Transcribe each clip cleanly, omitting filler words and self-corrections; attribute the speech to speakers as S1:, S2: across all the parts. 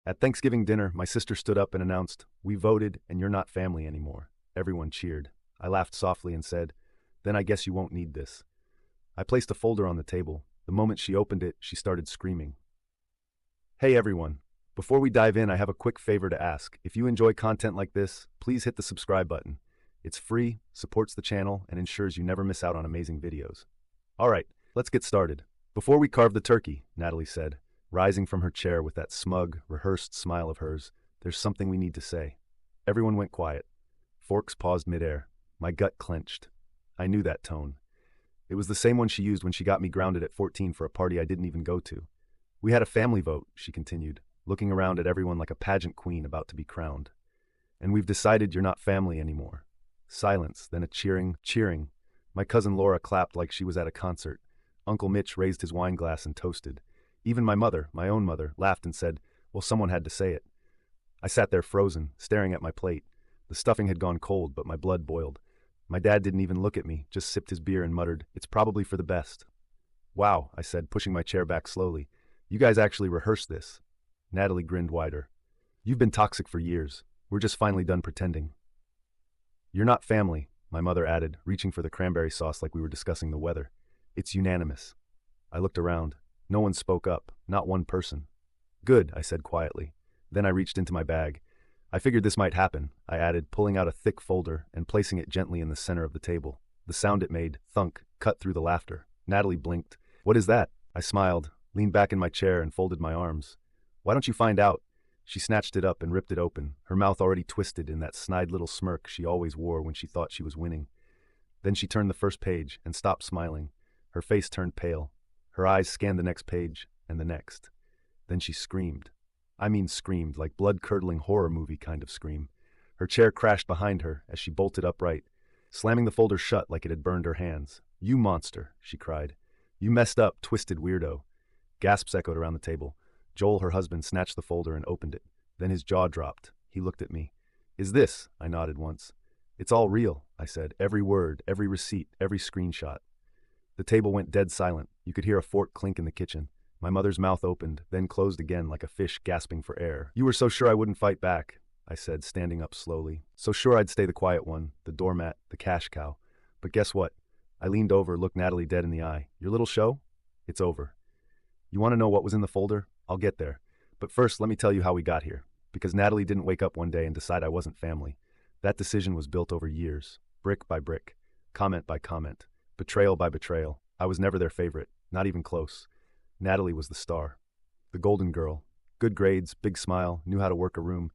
S1: At Thanksgiving dinner, my sister stood up and announced, "We voted, and you're not family anymore." Everyone cheered. I laughed softly and said, "Then I guess you won't need this." I placed a folder on the table. The moment she opened it, she started screaming. Hey everyone. Before we dive in, I have a quick favor to ask. If you enjoy content like this, please hit the subscribe button. It's free, supports the channel, and ensures you never miss out on amazing videos. Alright, let's get started. Before we carve the turkey, Natalie said, rising from her chair with that smug, rehearsed smile of hers, there's something we need to say. Everyone went quiet. Forks paused midair. My gut clenched. I knew that tone. It was the same one she used when she got me grounded at 14 for a party I didn't even go to. We had a family vote, she continued, looking around at everyone like a pageant queen about to be crowned. And we've decided you're not family anymore. Silence, then a cheering. My cousin Laura clapped like she was at a concert. Uncle Mitch raised his wine glass and toasted. Even my mother, my own mother, laughed and said, well, someone had to say it. I sat there frozen, staring at my plate. The stuffing had gone cold, but my blood boiled. My dad didn't even look at me, just sipped his beer and muttered, "It's probably for the best." "Wow," I said, pushing my chair back slowly. "You guys actually rehearsed this." Natalie grinned wider. "You've been toxic for years. We're just finally done pretending." "You're not family," my mother added, reaching for the cranberry sauce like we were discussing the weather. "It's unanimous." I looked around. No one spoke up, not one person. "Good," I said quietly. Then I reached into my bag. "I figured this might happen," I added, pulling out a thick folder and placing it gently in the center of the table. The sound it made, thunk, cut through the laughter. Natalie blinked. "What is that?" I smiled, leaned back in my chair and folded my arms. "Why don't you find out?" She snatched it up and ripped it open, her mouth already twisted in that snide little smirk she always wore when she thought she was winning. Then she turned the first page and stopped smiling. Her face turned pale. Her eyes scanned the next page and the next. Then she screamed. I mean screamed, like blood-curdling horror movie kind of scream. Her chair crashed behind her as she bolted upright, slamming the folder shut like it had burned her hands. "You monster," she cried. "You messed up, twisted weirdo." Gasps echoed around the table. Joel, her husband, snatched the folder and opened it. Then his jaw dropped. He looked at me. "Is this?" I nodded once. "It's all real," I said. "Every word, every receipt, every screenshot." The table went dead silent. You could hear a fork clink in the kitchen. My mother's mouth opened, then closed again like a fish gasping for air. "You were so sure I wouldn't fight back," I said, standing up slowly. "So sure I'd stay the quiet one, the doormat, the cash cow. But guess what?" I leaned over, looked Natalie dead in the eye. "Your little show? It's over. You want to know what was in the folder? I'll get there. But first, let me tell you how we got here. Because Natalie didn't wake up one day and decide I wasn't family. That decision was built over years, brick by brick, comment by comment, betrayal by betrayal. I was never their favorite, not even close. Natalie was the star. The golden girl. Good grades, big smile, knew how to work a room.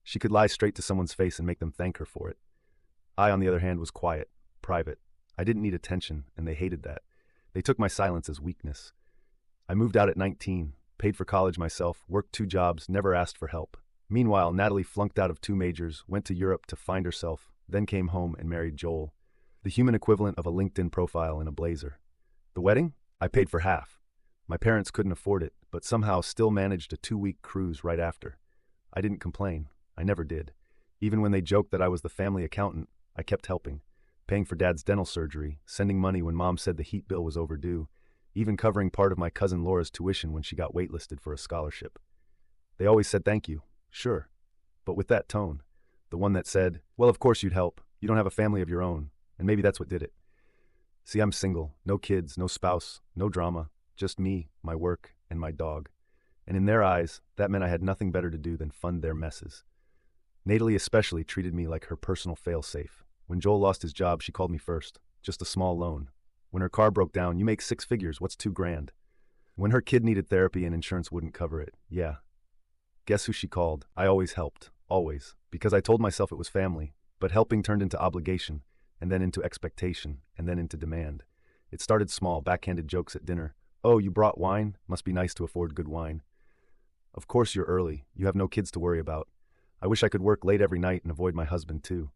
S1: She could lie straight to someone's face and make them thank her for it. I, on the other hand, was quiet, private. I didn't need attention, and they hated that. They took my silence as weakness. I moved out at 19, paid for college myself, worked 2 jobs, never asked for help. Meanwhile, Natalie flunked out of 2 majors, went to Europe to find herself, then came home and married Joel. The human equivalent of a LinkedIn profile in a blazer. The wedding? I paid for half. My parents couldn't afford it, but somehow still managed a 2-week cruise right after. I didn't complain. I never did. Even when they joked that I was the family accountant, I kept helping. Paying for Dad's dental surgery, sending money when Mom said the heat bill was overdue, even covering part of my cousin Laura's tuition when she got waitlisted for a scholarship. They always said thank you, sure, but with that tone. The one that said, well, of course you'd help. You don't have a family of your own, and maybe that's what did it. See, I'm single, no kids, no spouse, no drama. Just me, my work, and my dog. And in their eyes, that meant I had nothing better to do than fund their messes. Natalie especially treated me like her personal fail-safe. When Joel lost his job, she called me first. Just a small loan. When her car broke down, "You make 6 figures, what's $2 grand?" When her kid needed therapy and insurance wouldn't cover it, yeah. Guess who she called? I always helped. Always. Because I told myself it was family. But helping turned into obligation, and then into expectation, and then into demand. It started small, backhanded jokes at dinner. "Oh, you brought wine? Must be nice to afford good wine." "Of course you're early. You have no kids to worry about." "I wish I could work late every night and avoid my husband too."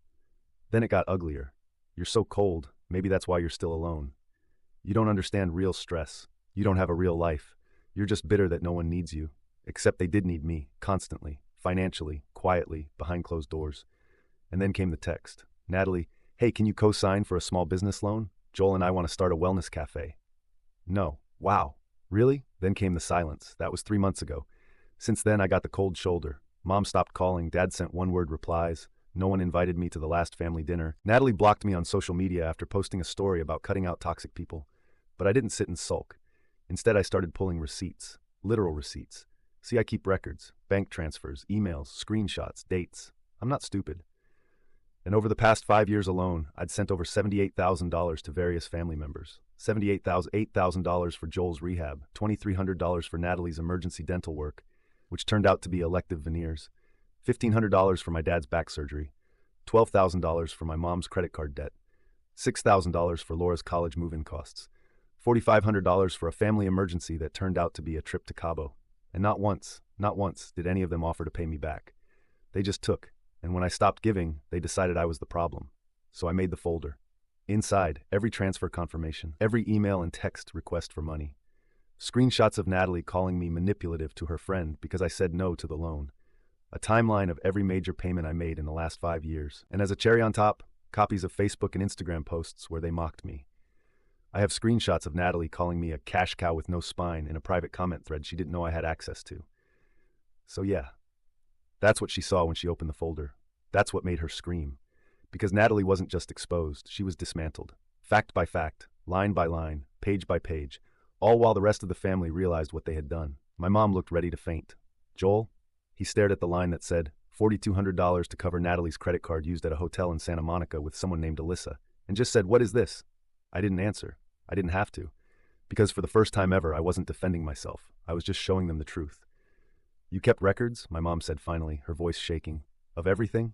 S1: Then it got uglier. "You're so cold. Maybe that's why you're still alone. You don't understand real stress. You don't have a real life. You're just bitter that no one needs you. Except they did need me, constantly, financially, quietly, behind closed doors." And then came the text. "Natalie, hey, can you co-sign for a small business loan? Joel and I want to start a wellness cafe." No. Wow. Really? Then came the silence. That was 3 months ago. Since then, I got the cold shoulder. Mom stopped calling, Dad sent one-word replies. No one invited me to the last family dinner. Natalie blocked me on social media after posting a story about cutting out toxic people. But I didn't sit and sulk. Instead, I started pulling receipts. Literal receipts. See, I keep records, bank transfers, emails, screenshots, dates. I'm not stupid. And over the past 5 years alone, I'd sent over $78,000 to various family members. $8,000 for Joel's rehab, $2,300 for Natalie's emergency dental work, which turned out to be elective veneers, $1,500 for my dad's back surgery, $12,000 for my mom's credit card debt, $6,000 for Laura's college move-in costs, $4,500 for a family emergency that turned out to be a trip to Cabo. And not once did any of them offer to pay me back. They just took, and when I stopped giving, they decided I was the problem. So I made the folder. Inside, every transfer confirmation, every email and text request for money. Screenshots of Natalie calling me manipulative to her friend because I said no to the loan. A timeline of every major payment I made in the last 5 years. And as a cherry on top, copies of Facebook and Instagram posts where they mocked me. I have screenshots of Natalie calling me a cash cow with no spine in a private comment thread she didn't know I had access to. So yeah, that's what she saw when she opened the folder. That's what made her scream. Because Natalie wasn't just exposed, she was dismantled. Fact by fact, line by line, page by page, all while the rest of the family realized what they had done. My mom looked ready to faint. Joel? He stared at the line that said, $4,200 to cover Natalie's credit card used at a hotel in Santa Monica with someone named Alyssa, and just said, "What is this?" I didn't answer. I didn't have to. Because for the first time ever, I wasn't defending myself. I was just showing them the truth. "You kept records?" my mom said finally, her voice shaking. "Of everything?"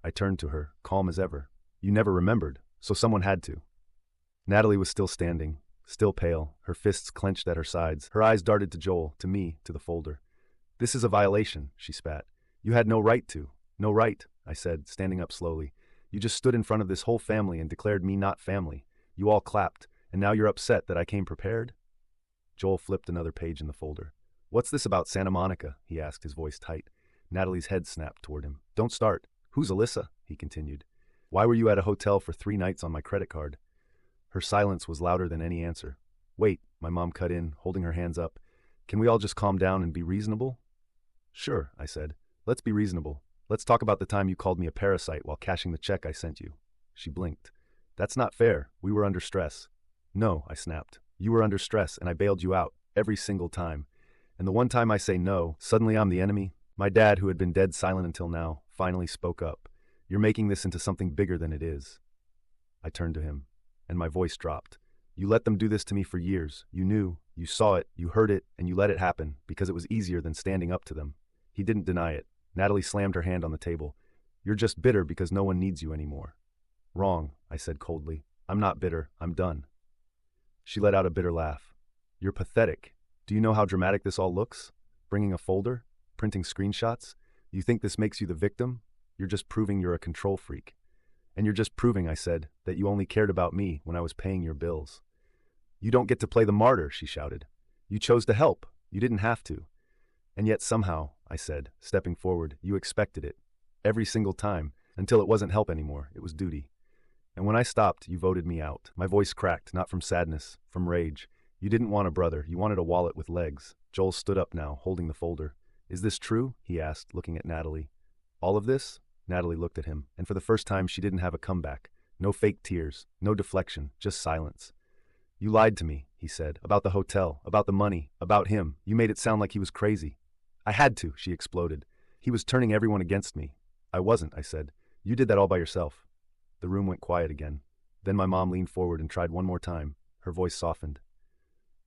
S1: I turned to her, calm as ever. "You never remembered, so someone had to." Natalie was still standing, still pale, her fists clenched at her sides. Her eyes darted to Joel, to me, to the folder. "This is a violation," she spat. "You had no right to." "No right," I said, standing up slowly. "You just stood in front of this whole family and declared me not family. You all clapped, and now you're upset that I came prepared?" Joel flipped another page in the folder. "What's this about Santa Monica?" he asked, his voice tight. Natalie's head snapped toward him. "Don't start. Who's Alyssa?" he continued. "Why were you at a hotel for 3 nights on my credit card?" Her silence was louder than any answer. "Wait," my mom cut in, holding her hands up. "Can we all just calm down and be reasonable?" "Sure," I said. "Let's be reasonable. Let's talk about the time you called me a parasite while cashing the check I sent you." She blinked. "That's not fair. We were under stress." "No," I snapped. "You were under stress, and I bailed you out, every single time. And the one time I say no, suddenly I'm the enemy?" My dad, who had been dead silent until now, finally spoke up. "You're making this into something bigger than it is." I turned to him, and my voice dropped. "You let them do this to me for years. You knew, you saw it, you heard it, and you let it happen, because it was easier than standing up to them." He didn't deny it. Natalie slammed her hand on the table. "You're just bitter because no one needs you anymore." "Wrong," I said coldly. "I'm not bitter. I'm done." She let out a bitter laugh. "You're pathetic. Do you know how dramatic this all looks? Bringing a folder? Printing screenshots? You think this makes you the victim? You're just proving you're a control freak." "And you're just proving," I said, "that you only cared about me when I was paying your bills." "You don't get to play the martyr," she shouted. "You chose to help. You didn't have to." "And yet somehow," I said, stepping forward, "you expected it. Every single time, until it wasn't help anymore, it was duty. And when I stopped, you voted me out." My voice cracked, not from sadness, from rage. "You didn't want a brother. You wanted a wallet with legs." Joel stood up now, holding the folder. "Is this true?" he asked, looking at Natalie. "All of this?" Natalie looked at him, and for the first time she didn't have a comeback. No fake tears, no deflection, just silence. "You lied to me," he said, "about the hotel, about the money, about him. You made it sound like he was crazy." "I had to," she exploded. "He was turning everyone against me." "I wasn't," I said. "You did that all by yourself." The room went quiet again. Then my mom leaned forward and tried one more time. Her voice softened.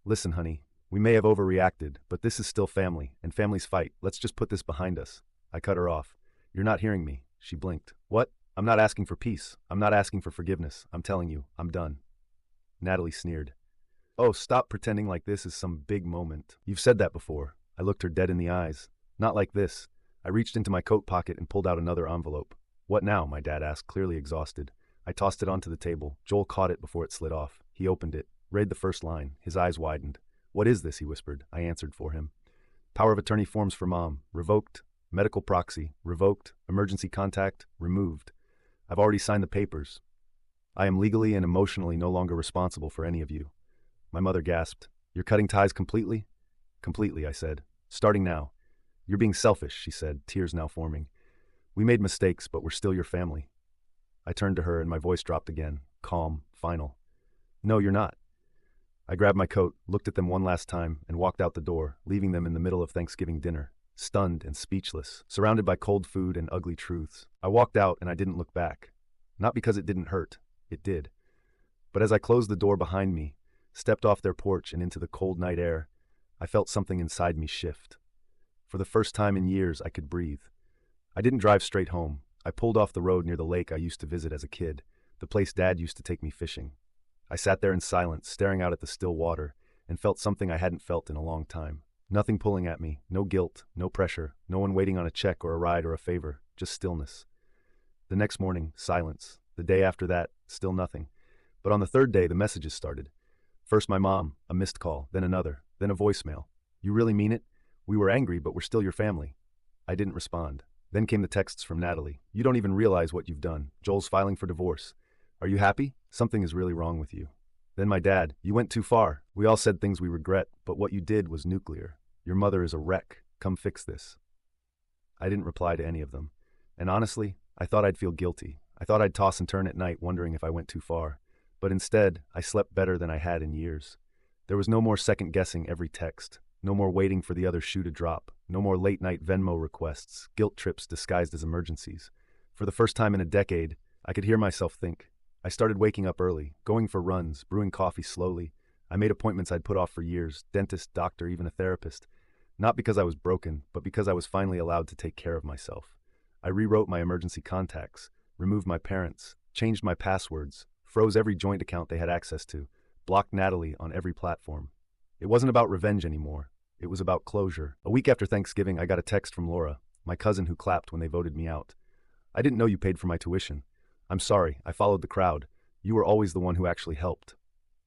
S1: "Listen, honey, we may have overreacted, but this is still family, and families fight. Let's just put this behind us." I cut her off. "You're not hearing me." She blinked. "What? I'm not asking for peace. I'm not asking for forgiveness. I'm telling you, I'm done." Natalie sneered. "Oh, stop pretending like this is some big moment. You've said that before." I looked her dead in the eyes. "Not like this." I reached into my coat pocket and pulled out another envelope. "What now?" my dad asked, clearly exhausted. I tossed it onto the table. Joel caught it before it slid off. He opened it, read the first line. His eyes widened. "What is this?" he whispered. I answered for him. "Power of attorney forms for Mom. Revoked. Medical proxy. Revoked. Emergency contact. Removed. I've already signed the papers. I am legally and emotionally no longer responsible for any of you." My mother gasped. "You're cutting ties completely?" "Completely," I said. "Starting now." You're being selfish, she said, tears now forming. We made mistakes, but we're still your family. I turned to her and my voice dropped again, calm, final. No, you're not. I grabbed my coat, looked at them one last time, and walked out the door, leaving them in the middle of Thanksgiving dinner, stunned and speechless, surrounded by cold food and ugly truths. I walked out and I didn't look back. Not because it didn't hurt. It did. But as I closed the door behind me, stepped off their porch and into the cold night air, I felt something inside me shift. For the first time in years, I could breathe. I didn't drive straight home. I pulled off the road near the lake I used to visit as a kid, the place Dad used to take me fishing. I sat there in silence, staring out at the still water, and felt something I hadn't felt in a long time. Nothing pulling at me, no guilt, no pressure, no one waiting on a check or a ride or a favor, just stillness. The next morning, silence. The day after that, still nothing. But on the third day, the messages started. First my mom, a missed call, then another, then a voicemail. You really mean it? We were angry, but we're still your family. I didn't respond. Then came the texts from Natalie. You don't even realize what you've done. Joel's filing for divorce. Are you happy? Something is really wrong with you. Then my dad. You went too far. We all said things we regret, but what you did was nuclear. Your mother is a wreck. Come fix this. I didn't reply to any of them. And honestly, I thought I'd feel guilty. I thought I'd toss and turn at night wondering if I went too far. But instead, I slept better than I had in years. There was no more second-guessing every text. No more waiting for the other shoe to drop. No more late-night Venmo requests, guilt trips disguised as emergencies. For the first time in a decade, I could hear myself think. I started waking up early, going for runs, brewing coffee slowly. I made appointments I'd put off for years, dentist, doctor, even a therapist. Not because I was broken, but because I was finally allowed to take care of myself. I rewrote my emergency contacts, removed my parents, changed my passwords, froze every joint account they had access to, blocked Natalie on every platform. It wasn't about revenge anymore. It was about closure. A week after Thanksgiving, I got a text from Laura, my cousin who clapped when they voted me out. I didn't know you paid for my tuition. I'm sorry, I followed the crowd. You were always the one who actually helped.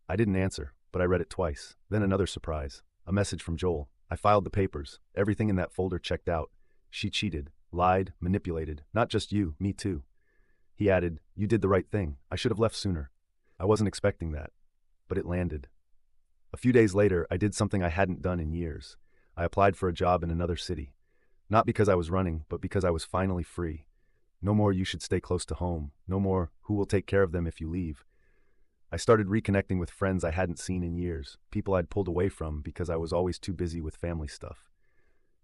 S1: I didn't answer, but I read it twice. Then another surprise. A message from Joel. I filed the papers. Everything in that folder checked out. She cheated, lied, manipulated. Not just you, me too. He added, you did the right thing. I should have left sooner. I wasn't expecting that, but it landed. A few days later, I did something I hadn't done in years. I applied for a job in another city. Not because I was running, but because I was finally free. No more you should stay close to home. No more who will take care of them if you leave. I started reconnecting with friends I hadn't seen in years, people I'd pulled away from because I was always too busy with family stuff.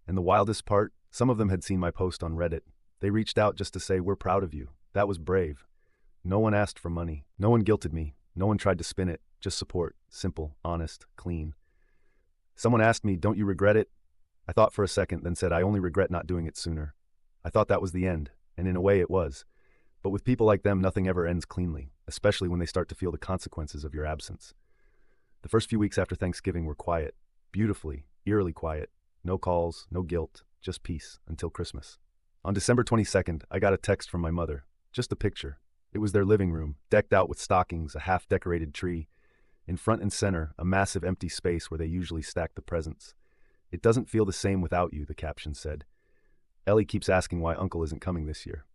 S1: And the wildest part, some of them had seen my post on Reddit. They reached out just to say, we're proud of you. That was brave. No one asked for money. No one guilted me. No one tried to spin it. Just support. Simple, honest, clean. Someone asked me, don't you regret it? I thought for a second, then said, I only regret not doing it sooner. I thought that was the end, and in a way it was. But with people like them, nothing ever ends cleanly, especially when they start to feel the consequences of your absence. The first few weeks after Thanksgiving were quiet, beautifully, eerily quiet. No calls, no guilt, just peace, until Christmas. On December 22nd, I got a text from my mother. Just a picture. It was their living room, decked out with stockings, a half-decorated tree. In front and center, a massive empty space where they usually stack the presents. It doesn't feel the same without you, the caption said. Ellie keeps asking why Uncle isn't coming this year.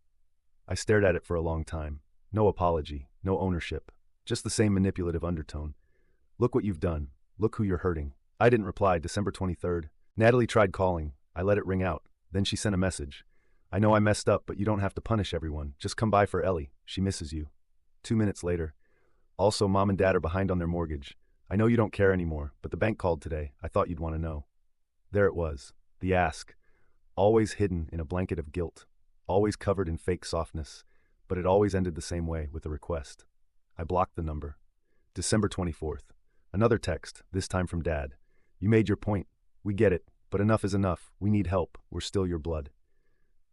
S1: I stared at it for a long time. No apology, no ownership, just the same manipulative undertone. Look what you've done. Look who you're hurting. I didn't reply. December 23rd. Natalie tried calling. I let it ring out. Then she sent a message. I know I messed up, but you don't have to punish everyone. Just come by for Ellie. She misses you. 2 minutes later. Also, Mom and Dad are behind on their mortgage. I know you don't care anymore, but the bank called today. I thought you'd want to know. There it was. The ask. Always hidden in a blanket of guilt. Always covered in fake softness. But it always ended the same way, with a request. I blocked the number. December 24th. Another text, this time from Dad. You made your point. We get it, but enough is enough. We need help. We're still your blood.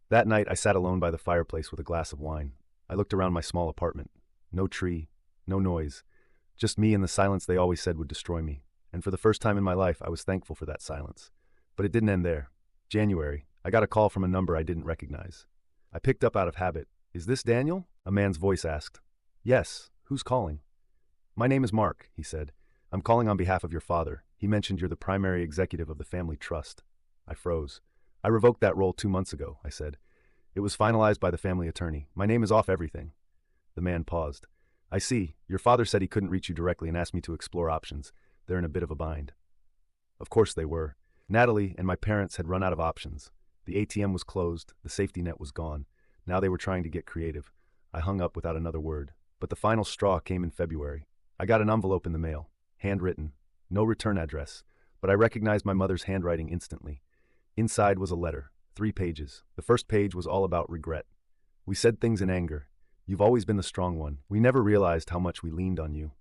S1: That night, I sat alone by the fireplace with a glass of wine. I looked around my small apartment. No tree, no noise. Just me and the silence they always said would destroy me. And for the first time in my life, I was thankful for that silence. But it didn't end there. January, I got a call from a number I didn't recognize. I picked up out of habit. Is this Daniel? A man's voice asked. Yes. Who's calling? My name is Mark, he said. I'm calling on behalf of your father. He mentioned you're the primary executive of the family trust. I froze. I revoked that role 2 months ago, I said. It was finalized by the family attorney. My name is off everything. The man paused. I see. Your father said he couldn't reach you directly and asked me to explore options. They're in a bit of a bind. Of course they were. Natalie and my parents had run out of options. The ATM was closed, the safety net was gone. Now they were trying to get creative. I hung up without another word. But the final straw came in February. I got an envelope in the mail, handwritten, no return address, but I recognized my mother's handwriting instantly. Inside was a letter, 3 pages. The first page was all about regret. We said things in anger. You've always been the strong one. We never realized how much we leaned on you.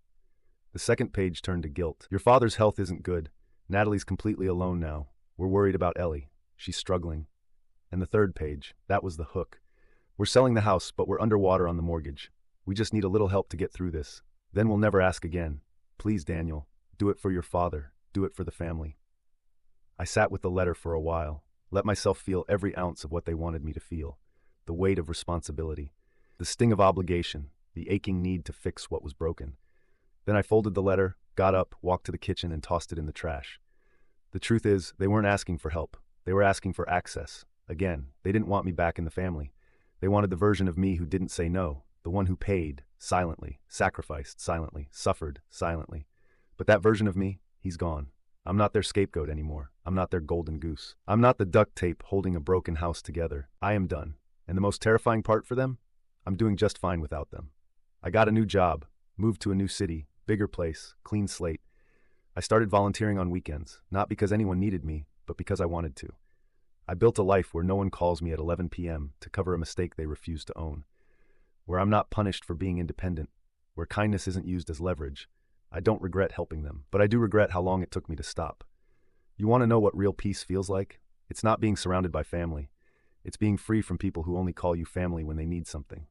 S1: The second page turned to guilt. Your father's health isn't good. Natalie's completely alone now. We're worried about Ellie. She's struggling. And the third page, that was the hook. We're selling the house, but we're underwater on the mortgage. We just need a little help to get through this. Then we'll never ask again. Please, Daniel, do it for your father. Do it for the family. I sat with the letter for a while, let myself feel every ounce of what they wanted me to feel. The weight of responsibility, the sting of obligation, the aching need to fix what was broken. Then I folded the letter, got up, walked to the kitchen, and tossed it in the trash. The truth is, they weren't asking for help. They were asking for access. Again, they didn't want me back in the family. They wanted the version of me who didn't say no, the one who paid, silently, sacrificed, silently, suffered, silently. But that version of me, he's gone. I'm not their scapegoat anymore. I'm not their golden goose. I'm not the duct tape holding a broken house together. I am done. And the most terrifying part for them? I'm doing just fine without them. I got a new job, moved to a new city, bigger place, clean slate. I started volunteering on weekends, not because anyone needed me, but because I wanted to. I built a life where no one calls me at 11 p.m. to cover a mistake they refuse to own, where I'm not punished for being independent, where kindness isn't used as leverage. I don't regret helping them, but I do regret how long it took me to stop. You want to know what real peace feels like? It's not being surrounded by family. It's being free from people who only call you family when they need something.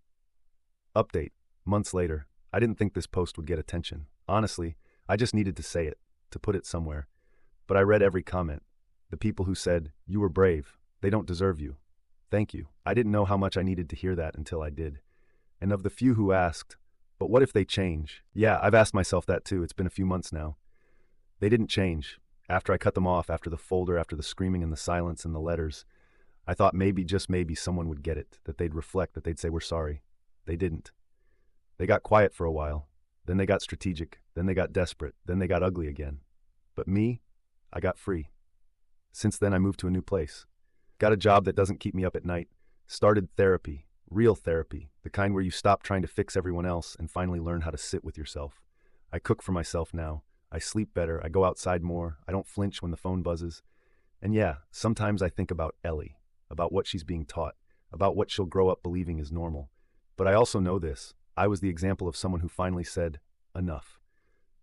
S1: Update. Months later. I didn't think this post would get attention. Honestly, I just needed to say it, to put it somewhere. But I read every comment. The people who said, "You were brave. They don't deserve you. Thank you." I didn't know how much I needed to hear that until I did. And of the few who asked, "But what if they change?" Yeah, I've asked myself that too. It's been a few months now. They didn't change. After I cut them off, after the folder, after the screaming and the silence and the letters, I thought maybe, just maybe, someone would get it, that they'd reflect, that they'd say, "We're sorry." They didn't. They got quiet for a while. Then they got strategic. Then they got desperate. Then they got ugly again. But me, I got free. Since then, I moved to a new place. Got a job that doesn't keep me up at night. Started therapy. Real therapy. The kind where you stop trying to fix everyone else and finally learn how to sit with yourself. I cook for myself now. I sleep better. I go outside more. I don't flinch when the phone buzzes. And yeah, sometimes I think about Ellie, about what she's being taught, about what she'll grow up believing is normal. But I also know this. I was the example of someone who finally said, enough.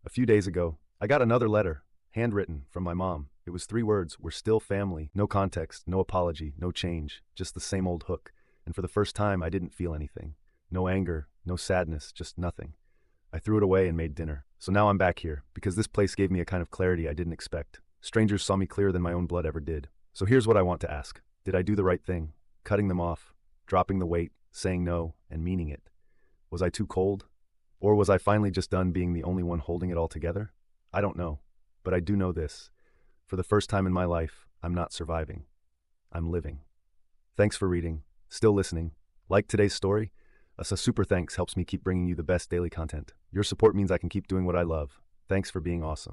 S1: A few days ago, I got another letter, handwritten, from my mom. It was 3 words, "We're still family." No context, no apology, no change, just the same old hook. And for the first time, I didn't feel anything. No anger, no sadness, just nothing. I threw it away and made dinner. So now I'm back here, because this place gave me a kind of clarity I didn't expect. Strangers saw me clearer than my own blood ever did. So here's what I want to ask. Did I do the right thing? Cutting them off, dropping the weight, saying no, and meaning it. Was I too cold? Or was I finally just done being the only one holding it all together? I don't know. But I do know this. For the first time in my life, I'm not surviving. I'm living. Thanks for reading. Still listening. Like today's story? A super thanks helps me keep bringing you the best daily content. Your support means I can keep doing what I love. Thanks for being awesome.